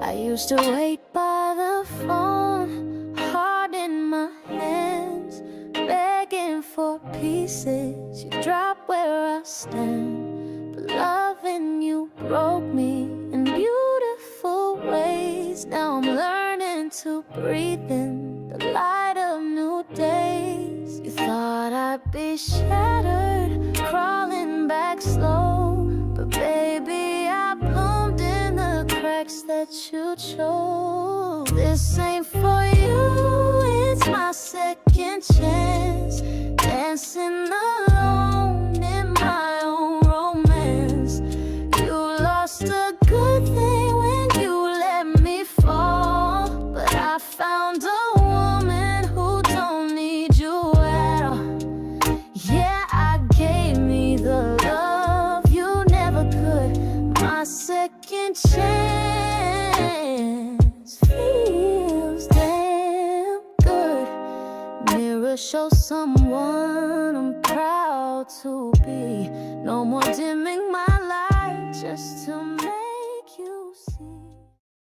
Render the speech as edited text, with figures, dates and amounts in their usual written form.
I used to wait by the phone, heart in my hands, begging for pieces. You drop where I stand, but loving you broke me in beautiful ways. Now I'm learning to breathe in the light of new days. You thought I'd be shattered, crawling back slow, but baby, I bloomed in the cracks that you chose. This ain't for you, it's my second chance, dancing alone in my own romance. You lost a good thing when you let me fall, but I found a woman who don't need you at all. Yeah, I gave me the love you never could. My second chance feels damn good. Mirror, show someone I'm proud to be. No more dimming my light just to